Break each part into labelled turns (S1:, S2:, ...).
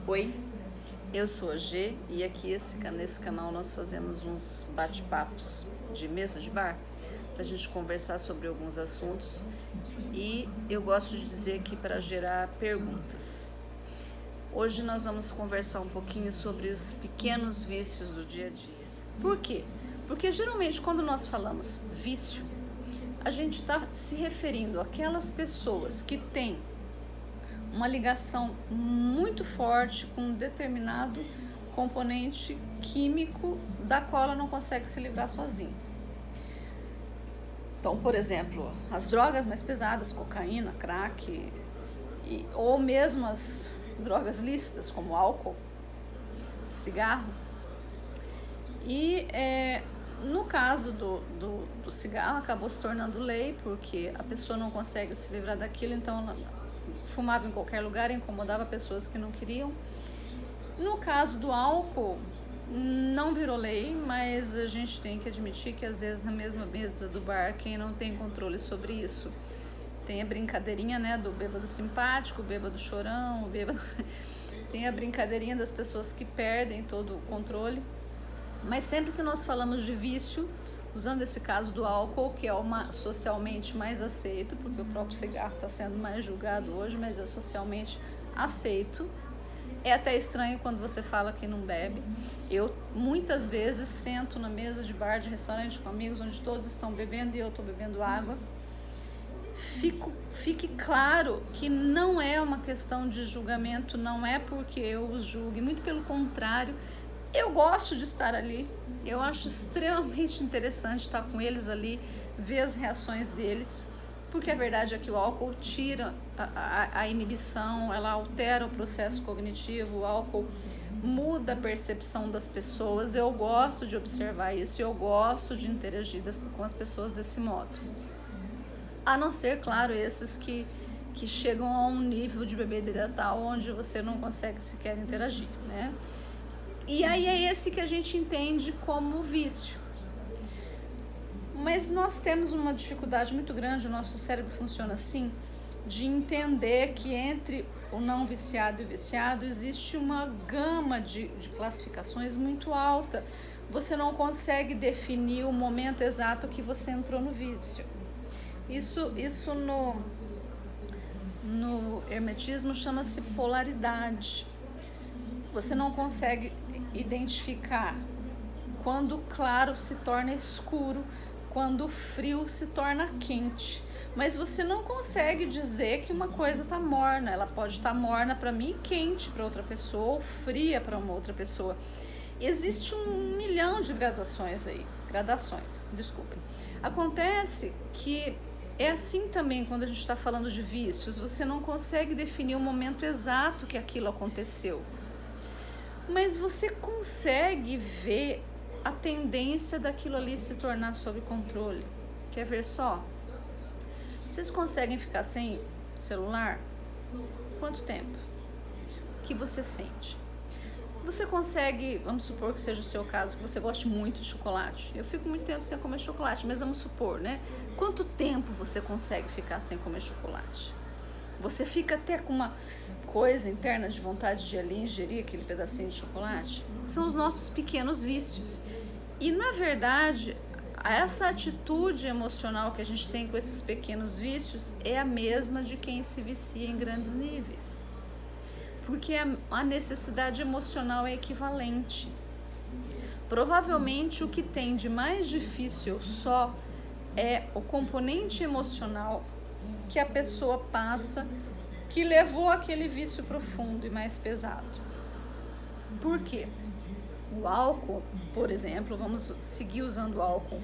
S1: Oi, eu sou a G e aqui nesse canal nós fazemos uns bate-papos de mesa de bar para a gente conversar sobre alguns assuntos e eu gosto de dizer aqui para gerar perguntas. Hoje nós vamos conversar um pouquinho sobre os pequenos vícios do dia a dia. Por quê? Porque geralmente quando nós falamos vício, a gente está se referindo àquelas pessoas que têm uma ligação muito forte com um determinado componente químico da qual ela não consegue se livrar sozinha. Então, por exemplo, as drogas mais pesadas, cocaína, crack, ou mesmo as drogas lícitas, como álcool, cigarro. E no caso do cigarro, acabou se tornando lei, porque a pessoa não consegue se livrar daquilo, então ela fumava em qualquer lugar, incomodava pessoas que não queriam. No caso do álcool, não virou lei, mas a gente tem que admitir que às vezes na mesma mesa do bar, quem não tem controle sobre isso, tem a brincadeirinha, né, do bêbado simpático, bêbado chorão, bêbado... tem a brincadeirinha das pessoas que perdem todo o controle. Mas sempre que nós falamos de vício, usando esse caso do álcool, que é socialmente mais aceito, porque o próprio cigarro está sendo mais julgado hoje, mas é socialmente aceito. É até estranho quando você fala que não bebe. Eu muitas vezes sento na mesa de bar, de restaurante com amigos, onde todos estão bebendo e eu estou bebendo água. Fique claro que não é uma questão de julgamento, não é porque eu os julgue, muito pelo contrário. Eu gosto de estar ali, eu acho extremamente interessante estar com eles ali, ver as reações deles, porque a verdade é que o álcool tira a inibição, ela altera o processo cognitivo, o álcool muda a percepção das pessoas. Eu gosto de observar isso, eu gosto de interagir com as pessoas desse modo. A não ser, claro, esses que chegam a um nível de bebedeira tal onde você não consegue sequer interagir, né? E aí é esse que a gente entende como vício. Mas nós temos uma dificuldade muito grande, o nosso cérebro funciona assim, de entender que entre o não viciado e o viciado existe uma gama de classificações muito alta. Você não consegue definir o momento exato que você entrou no vício. Isso no hermetismo chama-se polaridade. Você não consegue identificar quando o claro se torna escuro, quando o frio se torna quente. Mas você não consegue dizer que uma coisa está morna. Ela pode estar morna para mim e quente para outra pessoa, ou fria para uma outra pessoa. Existe 1 milhão de gradações. Desculpem. Acontece que é assim também quando a gente está falando de vícios. Você não consegue definir o momento exato que aquilo aconteceu. Mas você consegue ver a tendência daquilo ali se tornar sob controle. Quer ver só? Vocês conseguem ficar sem celular? Quanto tempo? O que você sente? Você consegue, vamos supor que seja o seu caso, que você goste muito de chocolate. Eu fico muito tempo sem comer chocolate, mas vamos supor, né? Quanto tempo você consegue ficar sem comer chocolate? Você fica até com uma coisa interna de vontade de ali ingerir aquele pedacinho de chocolate? São os nossos pequenos vícios. E, na verdade, essa atitude emocional que a gente tem com esses pequenos vícios é a mesma de quem se vicia em grandes níveis. Porque a necessidade emocional é equivalente. Provavelmente o que tem de mais difícil só é o componente emocional que a pessoa passa, que levou aquele vício profundo e mais pesado. Por quê? O álcool, por exemplo, vamos seguir usando o álcool.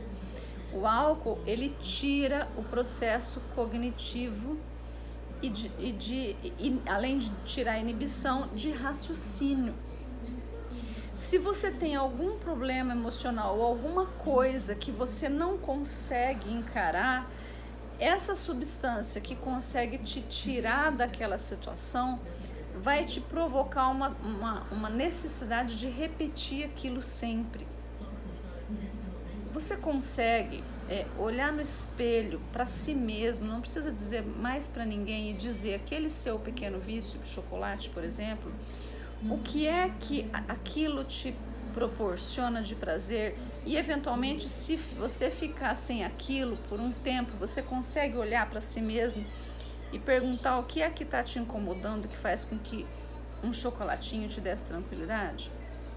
S1: O álcool, ele tira o processo cognitivo e além de tirar a inibição, de raciocínio. Se você tem algum problema emocional ou alguma coisa que você não consegue encarar, essa substância que consegue te tirar daquela situação vai te provocar uma necessidade de repetir aquilo sempre. Você consegue olhar no espelho para si mesmo, não precisa dizer mais para ninguém e dizer aquele seu pequeno vício, chocolate, por exemplo, O que é que aquilo te proporciona de prazer e, eventualmente, se você ficar sem aquilo por um tempo, você consegue olhar para si mesmo e perguntar o que é que está te incomodando, que faz com que um chocolatinho te desse tranquilidade?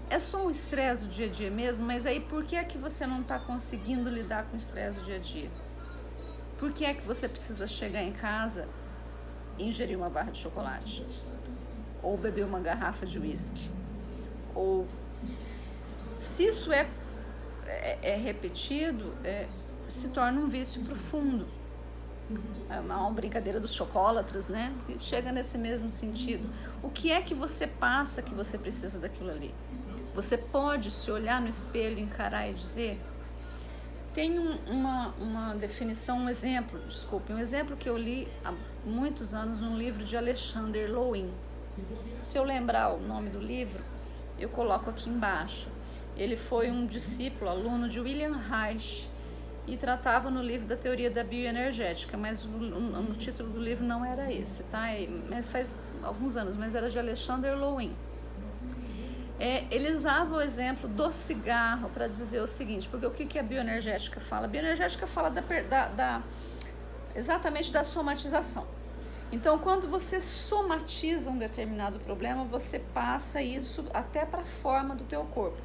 S1: É só um estresse do dia a dia mesmo, mas aí por que é que você não está conseguindo lidar com o estresse do dia a dia? Por que é que você precisa chegar em casa e ingerir uma barra de chocolate? Ou beber uma garrafa de uísque? Ou se isso é repetido, se torna um vício profundo. É uma brincadeira dos chocolatras, né? Chega nesse mesmo sentido. O que é que você passa que você precisa daquilo ali? Você pode se olhar no espelho, encarar e dizer? Tem uma definição, um exemplo que eu li há muitos anos num livro de Alexander Lowen. Se eu lembrar o nome do livro, eu coloco aqui embaixo. Ele foi um discípulo, aluno de William Reich, e tratava no livro da teoria da bioenergética, mas o título do livro não era esse, tá? Mas faz alguns anos, mas era de Alexander Lowen. Ele usava o exemplo do cigarro para dizer o seguinte, porque o que a bioenergética fala? A bioenergética fala exatamente da somatização. Então, quando você somatiza um determinado problema, você passa isso até para a forma do teu corpo.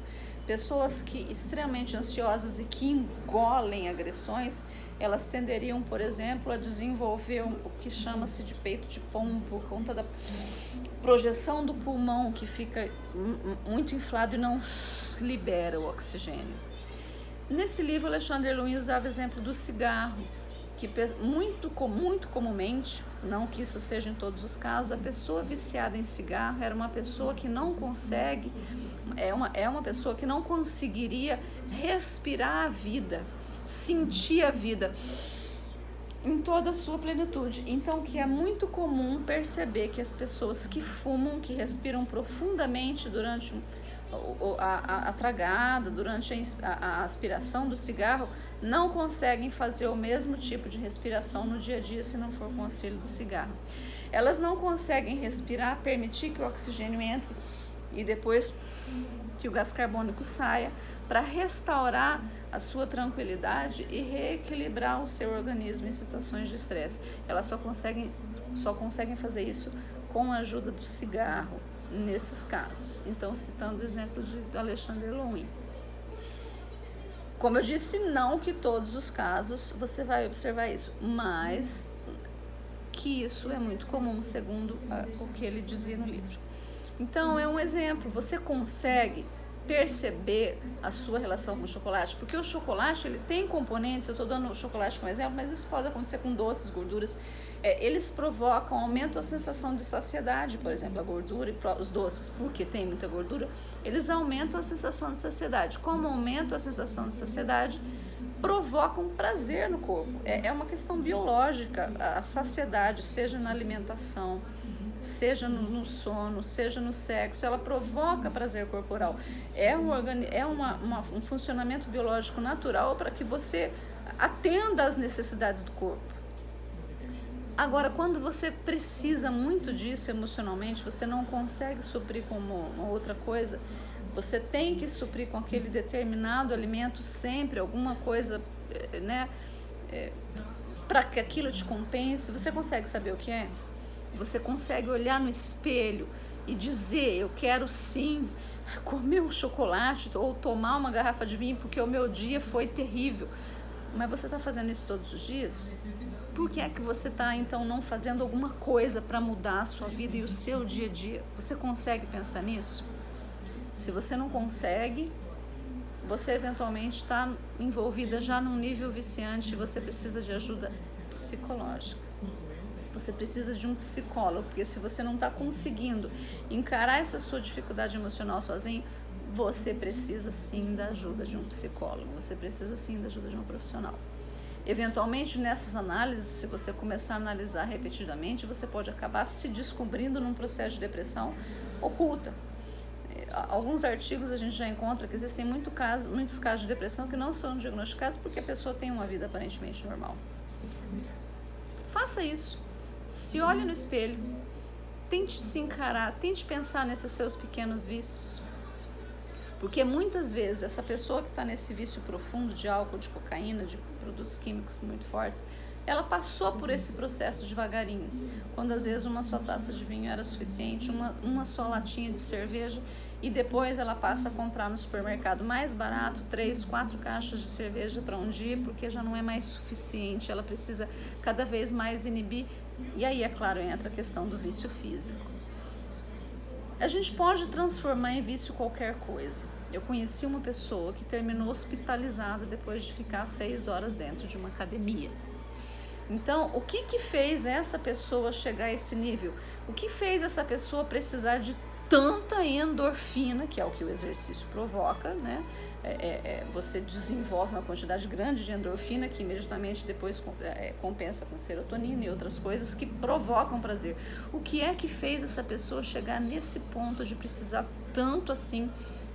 S1: Pessoas que extremamente ansiosas e que engolem agressões, elas tenderiam, por exemplo, a desenvolver o que chama-se de peito de pombo, por conta da projeção do pulmão que fica muito inflado e não libera o oxigênio. Nesse livro, Alexander Lowen usava o exemplo do cigarro, que muito comumente, não que isso seja em todos os casos, a pessoa viciada em cigarro era uma pessoa que não consegue, é uma pessoa que não conseguiria respirar a vida, sentir a vida em toda a sua plenitude. Então, que é muito comum perceber que as pessoas que fumam, que respiram profundamente durante a tragada, durante a aspiração do cigarro, não conseguem fazer o mesmo tipo de respiração no dia a dia se não for com o auxílio do cigarro. Elas não conseguem respirar, permitir que o oxigênio entre e depois que o gás carbônico saia, para restaurar a sua tranquilidade e reequilibrar o seu organismo em situações de estresse. Elas só conseguem fazer isso com a ajuda do cigarro nesses casos. Então, citando o exemplo de Alexander Lowen. Como eu disse, não que todos os casos você vai observar isso, mas que isso é muito comum, segundo o que ele dizia no livro. Então, é um exemplo. Você consegue perceber a sua relação com o chocolate? Porque o chocolate, ele tem componentes, eu estou dando o chocolate como exemplo, mas isso pode acontecer com doces, gorduras. Eles provocam, aumentam a sensação de saciedade, por exemplo, a gordura e os doces, porque tem muita gordura, eles aumentam a sensação de saciedade. Como aumentam a sensação de saciedade, provocam prazer no corpo. É uma questão biológica, a saciedade, seja na alimentação, seja no sono, seja no sexo, ela provoca prazer corporal. É um funcionamento biológico natural para que você atenda às necessidades do corpo. Agora, quando você precisa muito disso emocionalmente, você não consegue suprir com uma outra coisa, você tem que suprir com aquele determinado alimento sempre, alguma coisa, né, para que aquilo te compense. Você consegue saber o que é? Você consegue olhar no espelho e dizer, eu quero sim comer um chocolate ou tomar uma garrafa de vinho porque o meu dia foi terrível. Mas você está fazendo isso todos os dias? Por que é que você está, então, não fazendo alguma coisa para mudar a sua vida e o seu dia a dia? Você consegue pensar nisso? Se você não consegue, você eventualmente está envolvida já num nível viciante e você precisa de ajuda psicológica. Você precisa de um psicólogo, porque se você não está conseguindo encarar essa sua dificuldade emocional sozinho, você precisa sim da ajuda de um psicólogo, você precisa sim da ajuda de um profissional. Eventualmente, nessas análises, se você começar a analisar repetidamente, você pode acabar se descobrindo num processo de depressão oculta. Alguns artigos a gente já encontra que existem muitos casos de depressão que não são diagnosticados porque a pessoa tem uma vida aparentemente normal. Faça isso. Se olhe no espelho tente se encarar, tente pensar nesses seus pequenos vícios. Porque muitas vezes essa pessoa que está nesse vício profundo de álcool, de cocaína, de produtos químicos muito fortes, ela passou por esse processo devagarinho, quando às vezes uma só taça de vinho era suficiente, uma só latinha de cerveja, e depois ela passa a comprar no supermercado mais barato 3, 4 caixas de cerveja para um dia, porque já não é mais suficiente, ela precisa cada vez mais inibir, e aí, é claro, entra a questão do vício físico. A gente pode transformar em vício qualquer coisa. Eu conheci uma pessoa que terminou hospitalizada depois de ficar 6 horas dentro de uma academia. Então, o que fez essa pessoa chegar a esse nível? O que fez essa pessoa precisar de tanta endorfina, que é o que o exercício provoca, né? Você desenvolve uma quantidade grande de endorfina que imediatamente depois compensa com serotonina e outras coisas que provocam prazer. O que é que fez essa pessoa chegar nesse ponto de precisar tanto assim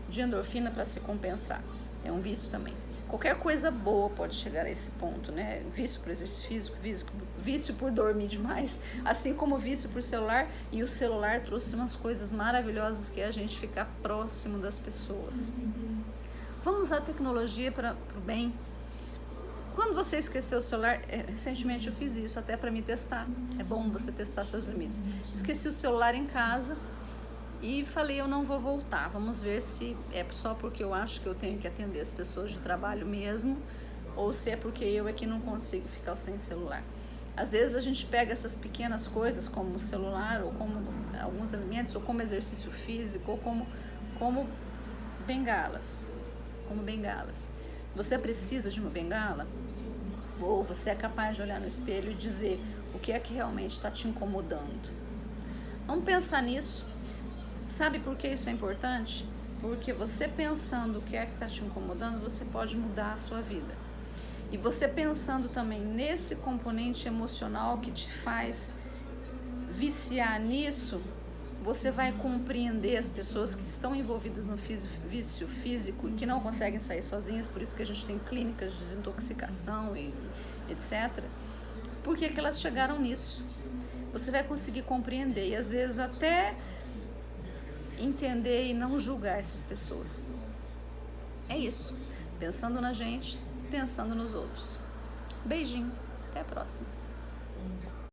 S1: de endorfina para se compensar? É um vício também. Qualquer coisa boa pode chegar a esse ponto, né? Vício por exercício físico, vício por dormir demais, assim como vício por celular. E o celular trouxe umas coisas maravilhosas, que é a gente ficar próximo das pessoas. Vamos usar a tecnologia para o bem. Quando você esqueceu o celular, recentemente eu fiz isso até para me testar. É bom você testar seus limites. Esqueci o celular em casa e falei, eu não vou voltar, vamos ver se é só porque eu acho que eu tenho que atender as pessoas de trabalho mesmo, ou se é porque eu é que não consigo ficar sem celular. Às vezes a gente pega essas pequenas coisas, como o celular, ou como alguns alimentos, ou como exercício físico, ou como bengalas. Você precisa de uma bengala? Ou você é capaz de olhar no espelho e dizer o que é que realmente está te incomodando? Vamos pensar nisso. Sabe por que isso é importante? Porque você pensando o que é que está te incomodando, você pode mudar a sua vida. E você pensando também nesse componente emocional que te faz viciar nisso, você vai compreender as pessoas que estão envolvidas no vício físico e que não conseguem sair sozinhas, por isso que a gente tem clínicas de desintoxicação e etc. Por que elas chegaram nisso? Você vai conseguir compreender e às vezes até entender e não julgar essas pessoas. É isso. Pensando na gente, pensando nos outros. Beijinho. Até a próxima.